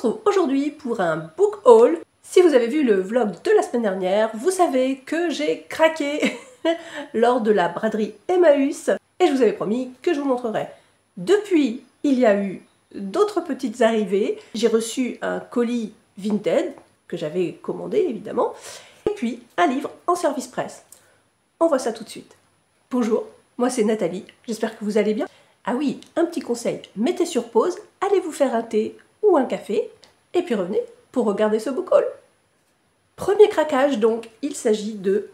retrouve aujourd'hui pour un book haul. Si vous avez vu le vlog de la semaine dernière, vous savez que j'ai craqué lors de la braderie Emmaüs et je vous avais promis que je vous montrerai. Depuis, il y a eu d'autres petites arrivées. J'ai reçu un colis Vinted que j'avais commandé évidemment et puis un livre en service presse. On voit ça tout de suite. Bonjour, moi c'est Nathalie, j'espère que vous allez bien. Ah oui, un petit conseil, mettez sur pause, allez vous faire un thé ou un café, et puis revenez pour regarder ce book haul. Premier craquage donc, il s'agit de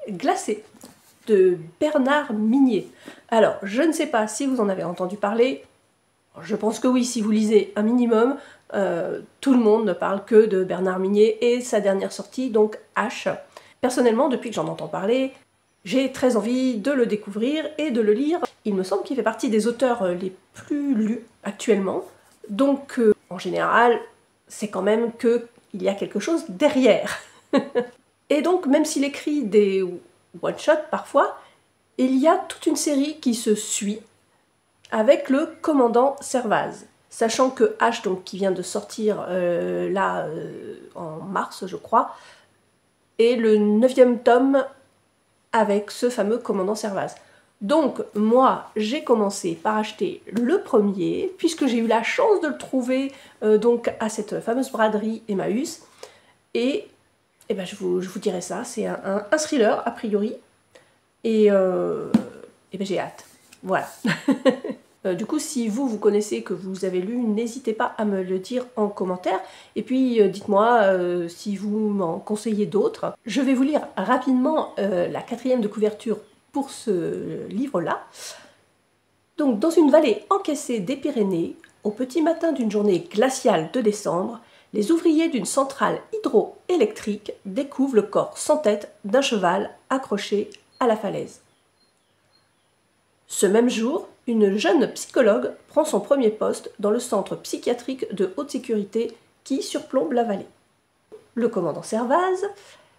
Glacé de Bernard Minier. Alors, je ne sais pas si vous en avez entendu parler, je pense que oui, si vous lisez un minimum, tout le monde ne parle que de Bernard Minier et sa dernière sortie, donc H. Personnellement, depuis que j'en entends parler, j'ai très envie de le découvrir et de le lire. Il me semble qu'il fait partie des auteurs les plus lus actuellement. Donc, en général, c'est quand même qu'il y a quelque chose derrière. Et donc, même s'il écrit des one-shots parfois, il y a toute une série qui se suit avec le commandant Servaz. Sachant que H, donc, qui vient de sortir en mars, je crois, est le 9e tome avec ce fameux commandant Servaz. Donc moi j'ai commencé par acheter le premier puisque j'ai eu la chance de le trouver donc à cette fameuse braderie Emmaüs et ben, je vous dirai ça, c'est un thriller a priori et ben, j'ai hâte, voilà. Du coup, si vous connaissez, que vous avez lu, n'hésitez pas à me le dire en commentaire. Et puis, dites-moi si vous m'en conseillez d'autres. Je vais vous lire rapidement la 4e de couverture pour ce livre-là. Donc, dans une vallée encaissée des Pyrénées, au petit matin d'une journée glaciale de décembre, les ouvriers d'une centrale hydroélectrique découvrent le corps sans tête d'un cheval accroché à la falaise. Ce même jour, une jeune psychologue prend son premier poste dans le centre psychiatrique de haute sécurité qui surplombe la vallée. Le commandant Servaz,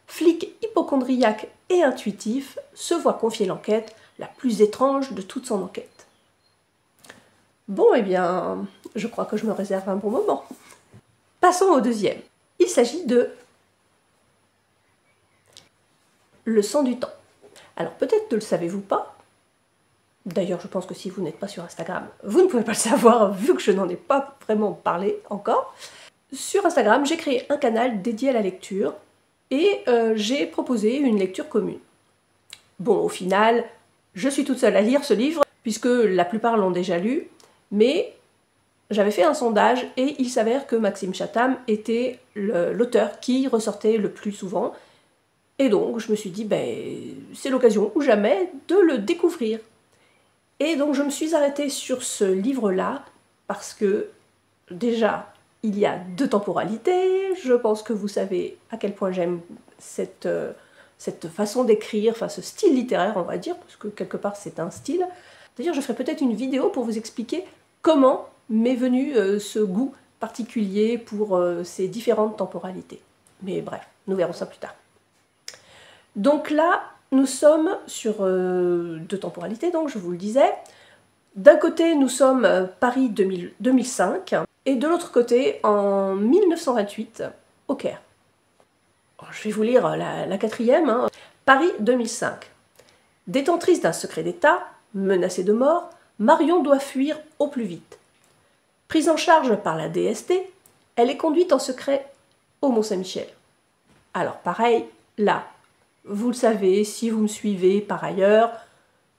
flic hypocondriaque et intuitif, se voit confier l'enquête la plus étrange de toute son enquête. Bon, eh bien, je crois que je me réserve un bon moment. Passons au deuxième. Il s'agit de Le sang du temps. Alors peut-être ne le savez-vous pas. D'ailleurs, je pense que si vous n'êtes pas sur Instagram, vous ne pouvez pas le savoir vu que je n'en ai pas vraiment parlé encore. Sur Instagram, j'ai créé un canal dédié à la lecture et j'ai proposé une lecture commune. Bon, au final, je suis toute seule à lire ce livre puisque la plupart l'ont déjà lu, mais j'avais fait un sondage et il s'avère que Maxime Chatham était l'auteur qui ressortait le plus souvent. Et donc, je me suis dit, ben, c'est l'occasion ou jamais de le découvrir. Et donc je me suis arrêtée sur ce livre-là parce que déjà il y a 2 temporalités, je pense que vous savez à quel point j'aime cette façon d'écrire, enfin ce style littéraire on va dire, parce que quelque part c'est un style. D'ailleurs je ferai peut-être une vidéo pour vous expliquer comment m'est venu ce goût particulier pour ces différentes temporalités. Mais bref, nous verrons ça plus tard. Donc là, nous sommes sur 2 temporalités, donc je vous le disais. D'un côté, nous sommes Paris 2005, et de l'autre côté, en 1928, au Caire. Je vais vous lire la 4e. Hein. Paris 2005. Détentrice d'un secret d'État, menacée de mort, Marion doit fuir au plus vite. Prise en charge par la DST, elle est conduite en secret au Mont-Saint-Michel. Alors pareil, là, vous le savez, si vous me suivez par ailleurs,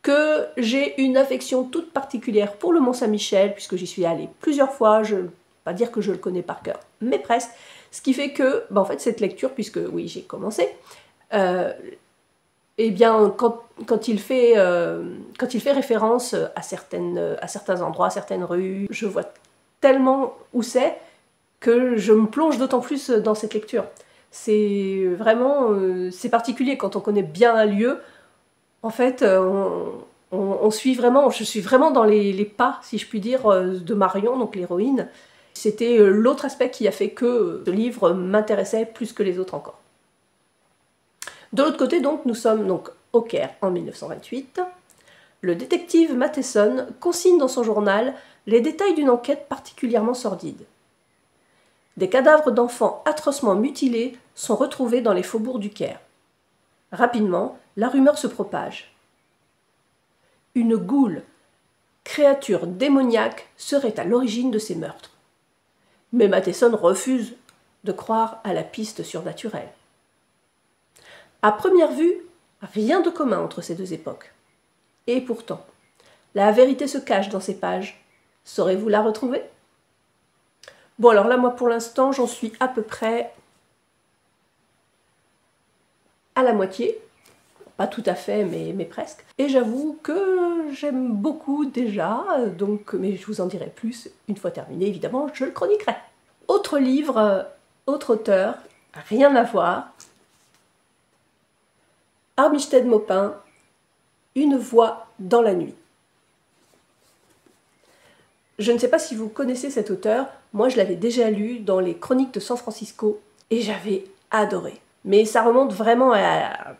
que j'ai une affection toute particulière pour le Mont-Saint-Michel, puisque j'y suis allée plusieurs fois, je ne vais pas dire que je le connais par cœur, mais presque, ce qui fait que, en fait, cette lecture, puisque oui, j'ai commencé, eh bien, quand il fait référence à certains endroits, à certaines rues, je vois tellement où c'est que je me plonge d'autant plus dans cette lecture. C'est vraiment c'est particulier quand on connaît bien un lieu. En fait, on suit vraiment, je suis vraiment dans les pas, si je puis dire, de Marion, donc l'héroïne. C'était l'autre aspect qui a fait que ce livre m'intéressait plus que les autres encore. De l'autre côté, donc, nous sommes donc au Caire en 1928. Le détective Matheson consigne dans son journal les détails d'une enquête particulièrement sordide. Des cadavres d'enfants atrocement mutilés sont retrouvés dans les faubourgs du Caire. Rapidement, la rumeur se propage. Une goule, créature démoniaque, serait à l'origine de ces meurtres. Mais Matheson refuse de croire à la piste surnaturelle. À première vue, rien de commun entre ces deux époques. Et pourtant, la vérité se cache dans ces pages. Saurez-vous la retrouver? Bon, alors là, moi, pour l'instant, j'en suis à peu près à la moitié. Pas tout à fait, mais presque. Et j'avoue que j'aime beaucoup déjà, donc, mais je vous en dirai plus une fois terminé, évidemment, je le chroniquerai. Autre livre, autre auteur, rien à voir. Armistead Maupin, Une voix dans la nuit. Je ne sais pas si vous connaissez cet auteur, moi je l'avais déjà lu dans les Chroniques de San Francisco et j'avais adoré. Mais ça remonte vraiment à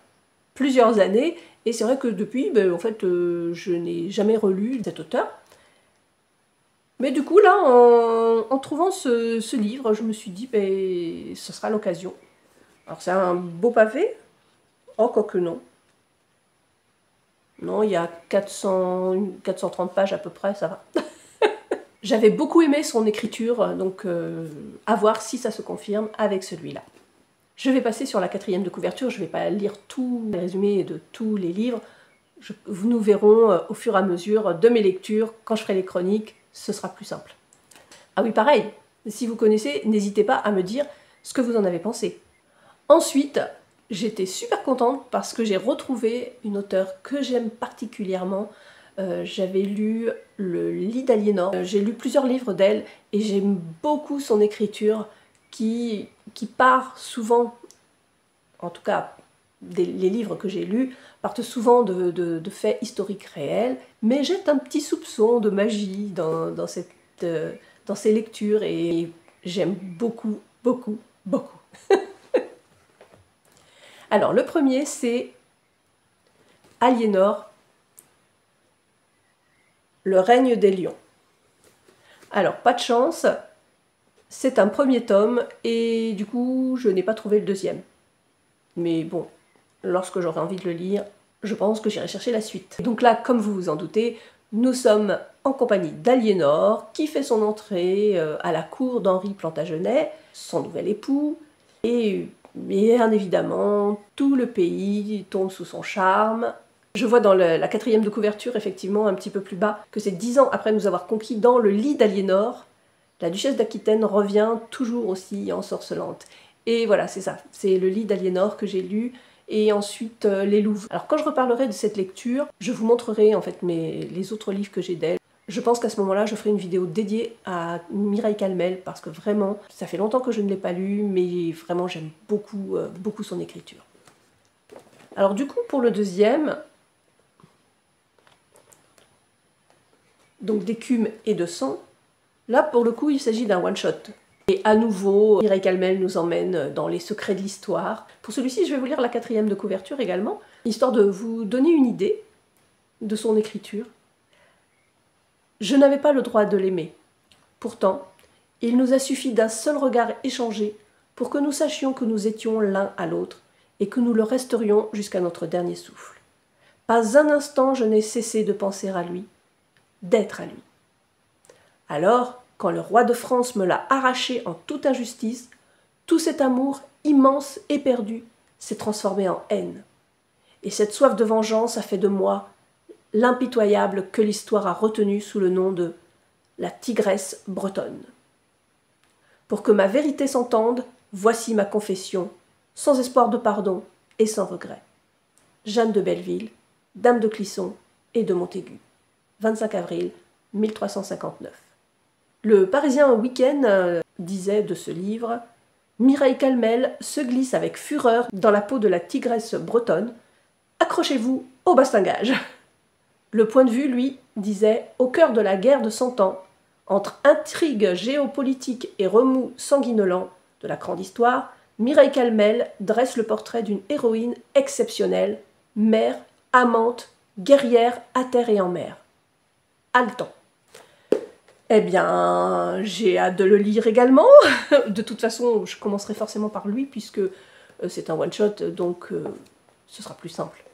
plusieurs années et c'est vrai que depuis, en fait, je n'ai jamais relu cet auteur. Mais du coup, là, en trouvant ce livre, je me suis dit, ce sera l'occasion. Alors c'est un beau pavé. Oh, quoique non. Non, il y a 430 pages à peu près, ça va. J'avais beaucoup aimé son écriture, donc à voir si ça se confirme avec celui-là. Je vais passer sur la 4e de couverture, je ne vais pas lire tous les résumés de tous les livres. Nous verrons au fur et à mesure de mes lectures, quand je ferai les chroniques, ce sera plus simple. Ah oui, pareil, si vous connaissez, n'hésitez pas à me dire ce que vous en avez pensé. Ensuite, j'étais super contente parce que j'ai retrouvé une auteure que j'aime particulièrement. J'avais lu Le lit d'Aliénor, j'ai lu plusieurs livres d'elle et j'aime beaucoup son écriture qui part souvent, en tout cas les livres que j'ai lus, partent souvent de faits historiques réels, mais jette un petit soupçon de magie dans ces lectures et j'aime beaucoup, beaucoup, beaucoup. Alors le premier c'est Aliénor, Le règne des lions. Alors, pas de chance, c'est un premier tome et du coup, je n'ai pas trouvé le deuxième. Mais bon, lorsque j'aurai envie de le lire, je pense que j'irai chercher la suite. Donc là, comme vous vous en doutez, nous sommes en compagnie d'Aliénor, qui fait son entrée à la cour d'Henri Plantagenet, son nouvel époux, et bien évidemment, tout le pays tombe sous son charme. Je vois dans la 4e de couverture, effectivement, un petit peu plus bas, que c'est 10 ans après nous avoir conquis dans le lit d'Aliénor, la duchesse d'Aquitaine revient toujours aussi ensorcelante. Et voilà, c'est ça, c'est le lit d'Aliénor que j'ai lu, et ensuite les Louves. Alors quand je reparlerai de cette lecture, je vous montrerai en fait les autres livres que j'ai d'elle. Je pense qu'à ce moment-là, je ferai une vidéo dédiée à Mireille Calmel, parce que vraiment, ça fait longtemps que je ne l'ai pas lu, mais vraiment j'aime beaucoup, beaucoup son écriture. Alors du coup, pour le deuxième, donc d'écume et de sang, là pour le coup il s'agit d'un one-shot. Et à nouveau, Mireille Calmel nous emmène dans les secrets de l'histoire. Pour celui-ci, je vais vous lire la 4e de couverture également, histoire de vous donner une idée de son écriture. Je n'avais pas le droit de l'aimer. Pourtant, il nous a suffi d'un seul regard échangé pour que nous sachions que nous étions l'un à l'autre et que nous le resterions jusqu'à notre dernier souffle. Pas un instant je n'ai cessé de penser à lui, d'être à lui. Alors, quand le roi de France me l'a arraché en toute injustice, tout cet amour immense et perdu s'est transformé en haine. Et cette soif de vengeance a fait de moi l'impitoyable que l'histoire a retenu sous le nom de la tigresse bretonne. Pour que ma vérité s'entende, voici ma confession, sans espoir de pardon et sans regret. Jeanne de Belleville, dame de Clisson et de Montaigu. 25 avril 1359. Le Parisien Week-end disait de ce livre « Mireille Calmel se glisse avec fureur dans la peau de la tigresse bretonne. Accrochez-vous au bastingage !» Le Point de Vue, lui, disait « Au cœur de la guerre de 100 ans, entre intrigues géopolitiques et remous sanguinolents de la grande histoire, Mireille Calmel dresse le portrait d'une héroïne exceptionnelle, mère, amante guerrière à terre et en mer. Haletant. Eh bien, j'ai hâte de le lire également. De toute façon, je commencerai forcément par lui, puisque c'est un one-shot, donc ce sera plus simple.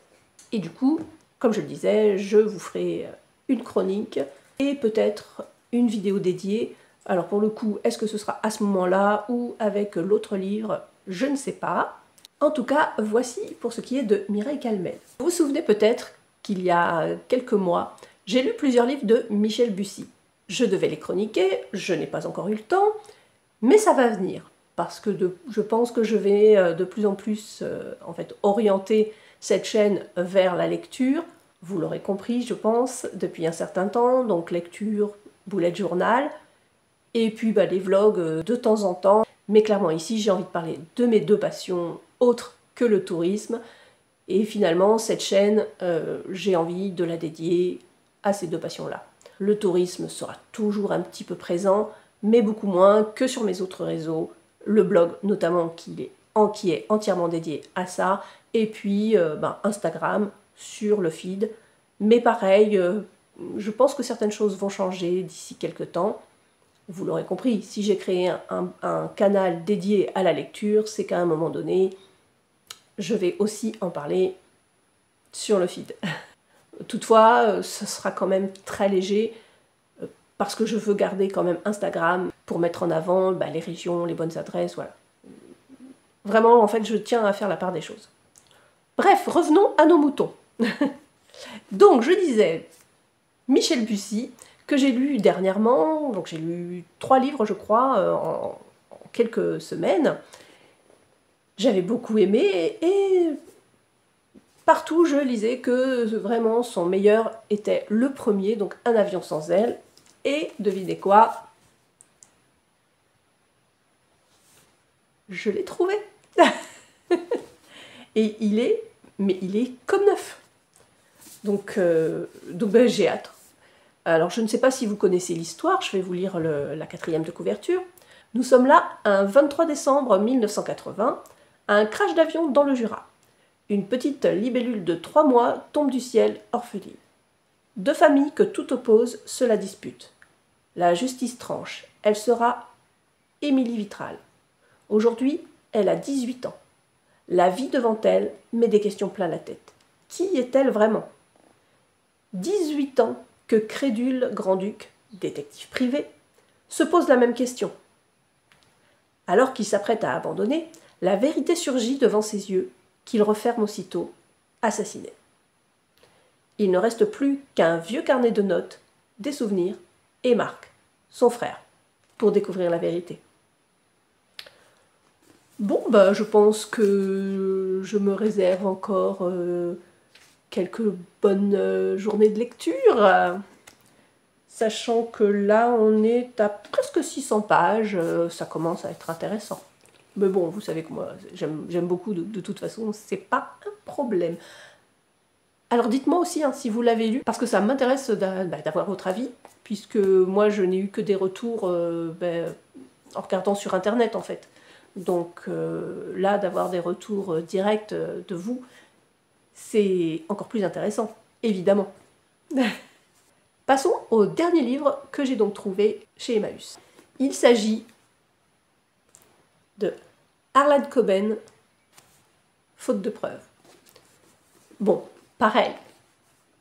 Et du coup, comme je le disais, je vous ferai une chronique et peut-être une vidéo dédiée. Alors pour le coup, est-ce que ce sera à ce moment-là ou avec l'autre livre? Je ne sais pas. En tout cas, voici pour ce qui est de Mireille Calmel. Vous vous souvenez peut-être qu'il y a quelques mois, j'ai lu plusieurs livres de Michel Bussy. Je devais les chroniquer, je n'ai pas encore eu le temps, mais ça va venir. Parce que je pense que je vais de plus en plus en fait, orienter cette chaîne vers la lecture. Vous l'aurez compris, je pense, depuis un certain temps. Donc lecture, bullet journal, et puis les vlogs de temps en temps. Mais clairement ici, j'ai envie de parler de mes deux passions autres que le tourisme. Et finalement, cette chaîne, j'ai envie de la dédier à ces deux passions-là. Le tourisme sera toujours un petit peu présent, mais beaucoup moins que sur mes autres réseaux. Le blog notamment qui est entièrement dédié à ça, et puis Instagram sur le feed. Mais pareil, je pense que certaines choses vont changer d'ici quelques temps. Vous l'aurez compris, si j'ai créé un canal dédié à la lecture, c'est qu'à un moment donné, je vais aussi en parler sur le feed. Toutefois, ce sera quand même très léger, parce que je veux garder quand même Instagram pour mettre en avant les régions, les bonnes adresses, voilà. Vraiment, en fait, je tiens à faire la part des choses. Bref, revenons à nos moutons. Donc, je disais, Michel Bussy, que j'ai lu dernièrement, donc j'ai lu 3 livres, je crois, en quelques semaines. J'avais beaucoup aimé, et partout, je lisais que vraiment son meilleur était le premier, donc Un avion sans ailes. Et devinez quoi? Je l'ai trouvé. Et il est comme neuf. Donc j'ai hâte. Alors je ne sais pas si vous connaissez l'histoire, je vais vous lire la 4e de couverture. Nous sommes là un 23 décembre 1980, à un crash d'avion dans le Jura. Une petite libellule de 3 mois tombe du ciel, orpheline. 2 familles que tout oppose se la disputent. La justice tranche. Elle sera Émilie Vitral. Aujourd'hui, elle a 18 ans. La vie devant elle met des questions plein la tête. Qui est-elle vraiment? 18 ans que crédule grand-duc, détective privé, se pose la même question. Alors qu'il s'apprête à abandonner, la vérité surgit devant ses yeux, qu'il referme aussitôt, assassiné. Il ne reste plus qu'un vieux carnet de notes, des souvenirs, et Marc, son frère, pour découvrir la vérité. Bon, je pense que je me réserve encore quelques bonnes journées de lecture, sachant que là, on est à presque 600 pages, ça commence à être intéressant. Mais bon, vous savez que moi, j'aime beaucoup, de toute façon, c'est pas un problème. Alors dites-moi aussi si vous l'avez lu, parce que ça m'intéresse d'avoir votre avis, puisque moi, je n'ai eu que des retours en regardant sur Internet, en fait. Donc là, d'avoir des retours directs de vous, c'est encore plus intéressant, évidemment. Passons au dernier livre que j'ai donc trouvé chez Emmaüs. Il s'agit de Harlan Coben, Faute de preuves. Bon, pareil,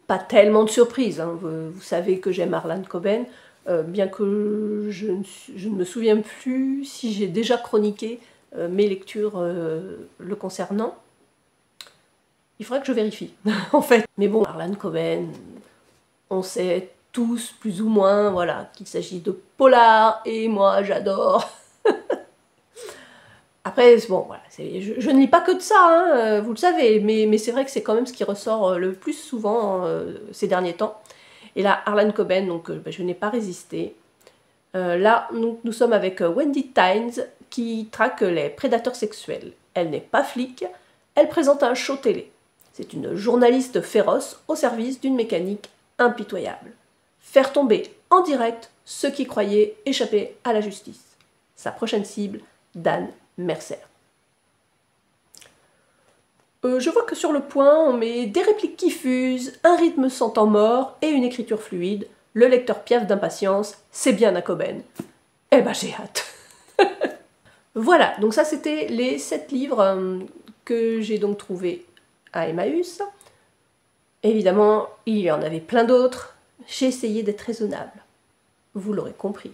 pas tellement de surprises, hein. Vous savez que j'aime Harlan Coben, bien que je ne me souviens plus si j'ai déjà chroniqué mes lectures le concernant. Il faudrait que je vérifie, en fait. Mais bon, Harlan Coben, on sait tous, plus ou moins, voilà, qu'il s'agit de polar, et moi, j'adore. Après, bon, voilà, je ne lis pas que de ça, hein, vous le savez, mais c'est vrai que c'est quand même ce qui ressort le plus souvent ces derniers temps. Et là, Harlan Coben, donc je n'ai pas résisté. Là, nous sommes avec Wendy Tynes, qui traque les prédateurs sexuels. Elle n'est pas flic, elle présente un show télé. C'est une journaliste féroce au service d'une mécanique impitoyable. Faire tomber en direct ceux qui croyaient échapper à la justice. Sa prochaine cible, Dan Mercer. Je vois que sur le point, on met des répliques qui fusent, un rythme sans temps mort et une écriture fluide. Le lecteur piaffe d'impatience, c'est bien un Coben. Eh ben j'ai hâte. Voilà, donc ça c'était les 7 livres que j'ai donc trouvés à Emmaüs. Évidemment, il y en avait plein d'autres. J'ai essayé d'être raisonnable. Vous l'aurez compris.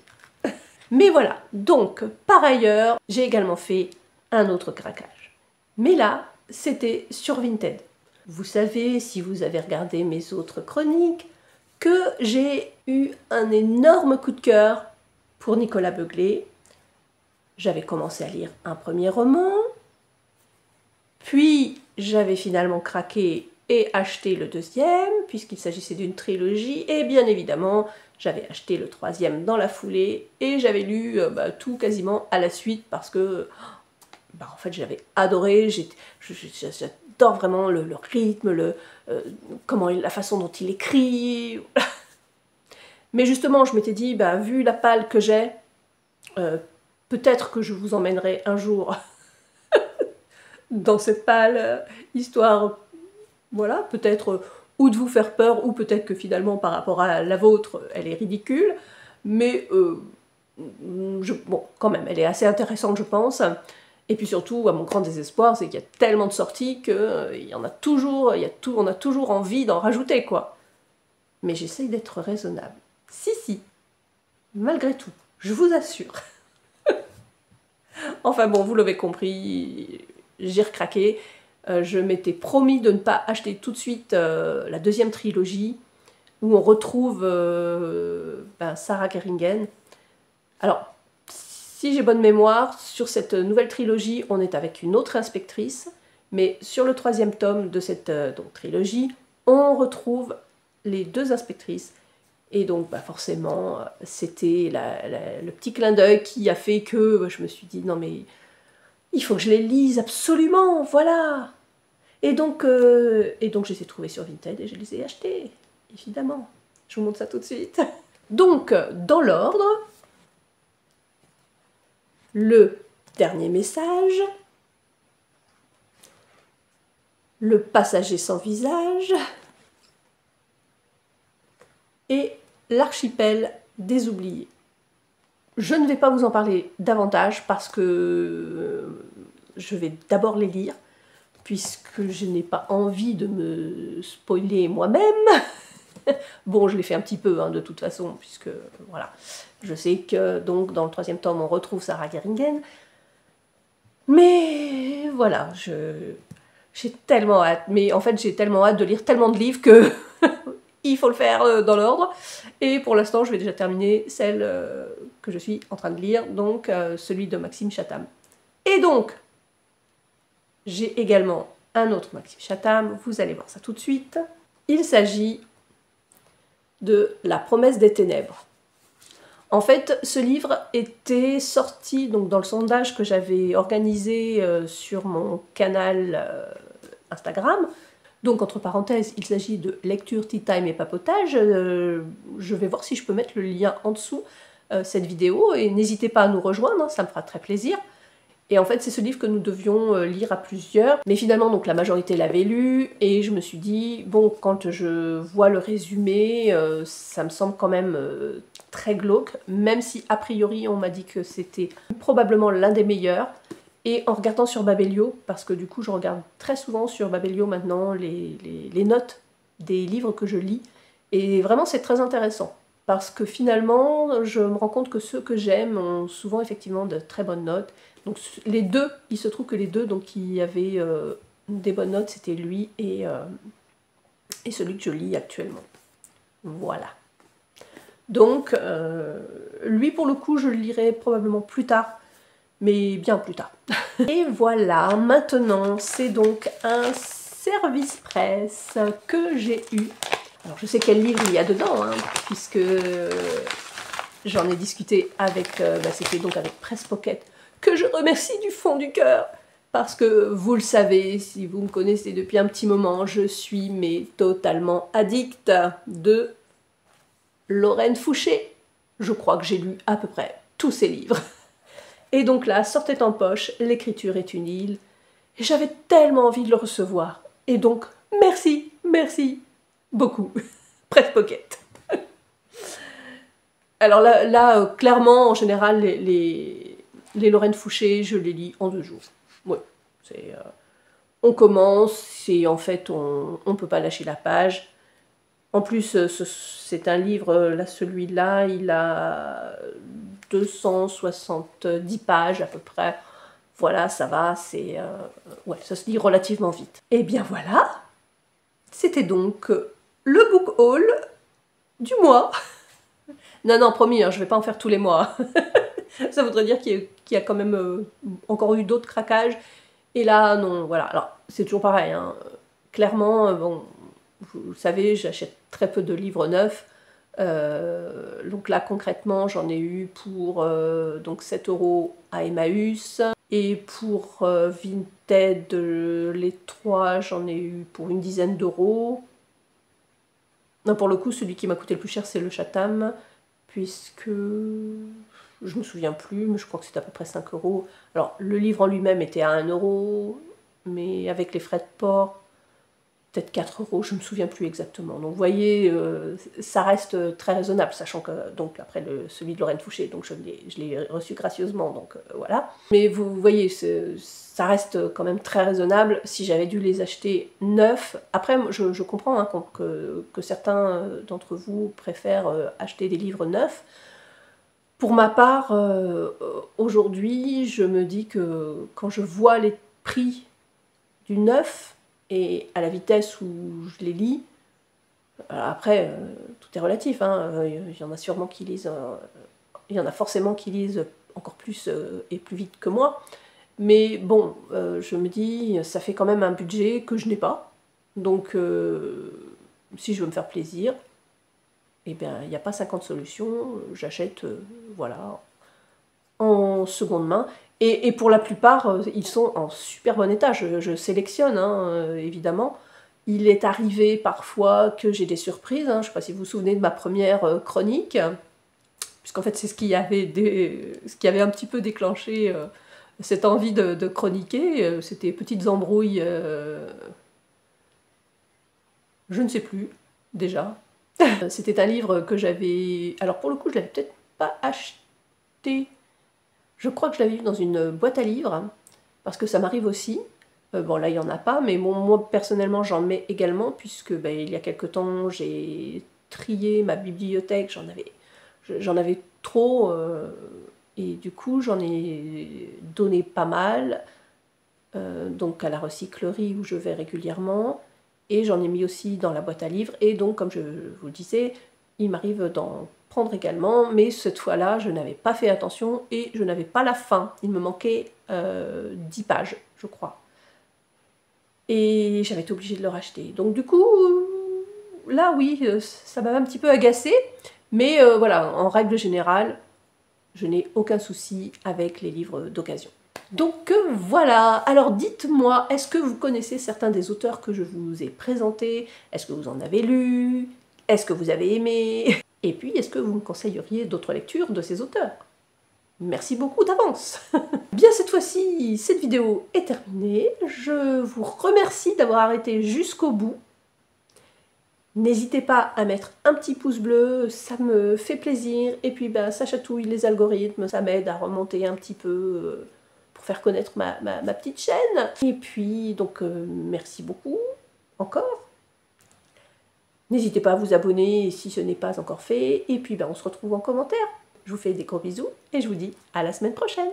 Mais voilà, donc par ailleurs, j'ai également fait un autre craquage. Mais là, c'était sur Vinted. Vous savez, si vous avez regardé mes autres chroniques, que j'ai eu un énorme coup de cœur pour Nicolas Beuglet. J'avais commencé à lire un premier roman, puis j'avais finalement craqué et acheté le deuxième, puisqu'il s'agissait d'une trilogie, et bien évidemment, j'avais acheté le troisième dans la foulée, et j'avais lu tout quasiment à la suite, parce que en fait j'avais adoré, j'adore vraiment le rythme, la façon dont il écrit. Mais justement, je m'étais dit, vu la palle que j'ai, peut-être que je vous emmènerai un jour dans cette palle, histoire, voilà, peut-être ou de vous faire peur, ou peut-être que finalement, par rapport à la vôtre, elle est ridicule, mais bon, quand même, elle est assez intéressante, je pense. Et puis surtout, à mon grand désespoir, c'est qu'il y a tellement de sorties qu'il y en a toujours, on a toujours envie d'en rajouter, quoi. Mais j'essaye d'être raisonnable. Si, malgré tout, je vous assure. Enfin bon, vous l'avez compris, j'ai recraqué. Je m'étais promis de ne pas acheter tout de suite la deuxième trilogie, où on retrouve Sarah Geringen. Alors, si j'ai bonne mémoire, sur cette nouvelle trilogie, on est avec une autre inspectrice, mais sur le troisième tome de cette trilogie, on retrouve les deux inspectrices. Et donc forcément, c'était le petit clin d'œil qui a fait que je me suis dit, non mais il faut que je les lise absolument, voilà. Et donc je les ai trouvés sur Vinted et je les ai achetés, évidemment. Je vous montre ça tout de suite. Donc, dans l'ordre, le dernier message, le passager sans visage et l'archipel des oubliés. Je ne vais pas vous en parler davantage parce que je vais d'abord les lire, puisque je n'ai pas envie de me spoiler moi-même. Bon, je l'ai fait un petit peu, de toute façon, puisque, voilà. Je sais que, donc, dans le troisième tome, on retrouve Sarah Geringen. Mais, voilà, j'ai tellement hâte. Mais, en fait, j'ai tellement hâte de lire tellement de livres que il faut le faire dans l'ordre. Et pour l'instant, je vais déjà terminer celle que je suis en train de lire, donc celui de Maxime Chatham. Et donc, j'ai également un autre Maxime Chatham, vous allez voir ça tout de suite. Il s'agit de La promesse des ténèbres. En fait, ce livre était sorti donc, dans le sondage que j'avais organisé sur mon canal Instagram. Donc, entre parenthèses, il s'agit de lecture, tea time et papotage. Je vais voir si je peux mettre le lien en dessous cette vidéo. Et n'hésitez pas à nous rejoindre, ça me fera très plaisir. Et en fait, c'est ce livre que nous devions lire à plusieurs. Mais finalement, donc, la majorité l'avait lu. Et je me suis dit, bon, quand je vois le résumé, ça me semble quand même très glauque. Même si, a priori, on m'a dit que c'était probablement l'un des meilleurs. Et en regardant sur Babelio, parce que du coup je regarde très souvent sur Babelio maintenant les notes des livres que je lis, et vraiment c'est très intéressant, parce que finalement je me rends compte que ceux que j'aime ont souvent effectivement de très bonnes notes. Donc les deux, il se trouve que les deux donc, qui avaient des bonnes notes, c'était lui et celui que je lis actuellement. Voilà. Donc lui pour le coup je le lirai probablement plus tard, mais bien plus tard. Et voilà, maintenant, c'est donc un service presse que j'ai eu. Alors, je sais quel livre il y a dedans, puisque j'en ai discuté avec, c'était donc avec Presse Pocket, que je remercie du fond du cœur. Parce que, vous le savez, si vous me connaissez depuis un petit moment, je suis totalement addict de Lorraine Fouché. Je crois que j'ai lu à peu près tous ses livres. Et donc là, sortez en poche, l'écriture est une île. Et j'avais tellement envie de le recevoir. Et donc, merci, merci beaucoup. Presse Pocket. Alors là clairement, en général, les Lorraine Fouché, je les lis en 2 jours. Ouais, c'est... on commence et en fait, on ne peut pas lâcher la page. En plus, c'est un livre, là, celui-là, il a 270 pages à peu près. Voilà, ça va, c'est... ouais, ça se lit relativement vite. Et bien voilà, c'était donc le book haul du mois. Non, non, promis, hein, je vais pas en faire tous les mois. Ça voudrait dire qu'il y a quand même encore eu d'autres craquages. Et là, non, voilà. Alors, c'est toujours pareil, hein. Clairement, bon, vous savez, j'achète très peu de livres neufs. Donc là, concrètement, j'en ai eu pour donc 7 € à Emmaüs. Et pour Vinted, les 3, j'en ai eu pour une dizaine d'euros. Non, pour le coup, celui qui m'a coûté le plus cher, c'est le Chatham, puisque je me souviens plus, mais je crois que c'était à peu près 5 €. Alors, le livre en lui-même était à 1 €, mais avec les frais de port, peut-être 4 €, je ne me souviens plus exactement. Donc, vous voyez, ça reste très raisonnable, sachant que, donc, après celui de Lorraine Fouché, donc je l'ai reçu gracieusement, donc voilà. Mais vous voyez, ça reste quand même très raisonnable si j'avais dû les acheter neufs. Après, je comprends hein, que certains d'entre vous préfèrent acheter des livres neufs. Pour ma part, aujourd'hui, je me dis que quand je vois les prix du neuf et à la vitesse où je les lis, après, tout est relatif, hein, il y en a sûrement qui lisent, il y en a forcément qui lisent encore plus et plus vite que moi, mais bon, je me dis, ça fait quand même un budget que je n'ai pas, donc si je veux me faire plaisir, eh bien, il n'y a pas 50 solutions, j'achète, voilà, en seconde main. Et pour la plupart, ils sont en super bon état. Je sélectionne, hein, évidemment. Il est arrivé parfois que j'ai des surprises. Hein. Je ne sais pas si vous vous souvenez de ma première chronique, puisqu'en fait, c'est ce qui avait un petit peu déclenché cette envie de chroniquer. C'était Petites embrouilles, je ne sais plus, déjà. C'était un livre que j'avais... Alors pour le coup, je ne l'avais peut-être pas acheté. Je crois que je l'avais vu dans une boîte à livres, parce que ça m'arrive aussi. Bon, là, il n'y en a pas, mais bon, moi, personnellement, j'en mets également, puisque ben, il y a quelque temps, j'ai trié ma bibliothèque, j'en avais trop, et du coup, j'en ai donné pas mal, donc à la recyclerie où je vais régulièrement, et j'en ai mis aussi dans la boîte à livres, et donc, comme je vous le disais, il m'arrive d'en prendre également, mais cette fois-là, je n'avais pas fait attention et je n'avais pas la fin. Il me manquait 10 pages, je crois. Et j'avais été obligée de le racheter. Donc du coup, là oui, ça m'a un petit peu agacée, mais voilà, en règle générale, je n'ai aucun souci avec les livres d'occasion. Donc voilà, alors dites-moi, est-ce que vous connaissez certains des auteurs que je vous ai présentés? Est-ce que vous en avez lu? Est-ce que vous avez aimé? Et puis, est-ce que vous me conseilleriez d'autres lectures de ces auteurs? Merci beaucoup d'avance. Bien, cette fois-ci, cette vidéo est terminée. Je vous remercie d'avoir arrêté jusqu'au bout. N'hésitez pas à mettre un petit pouce bleu, ça me fait plaisir. Et puis, ben, ça chatouille les algorithmes, ça m'aide à remonter un petit peu pour faire connaître ma petite chaîne. Et puis, donc, merci beaucoup, encore. N'hésitez pas à vous abonner si ce n'est pas encore fait. Et puis, ben, on se retrouve en commentaire. Je vous fais des gros bisous et je vous dis à la semaine prochaine.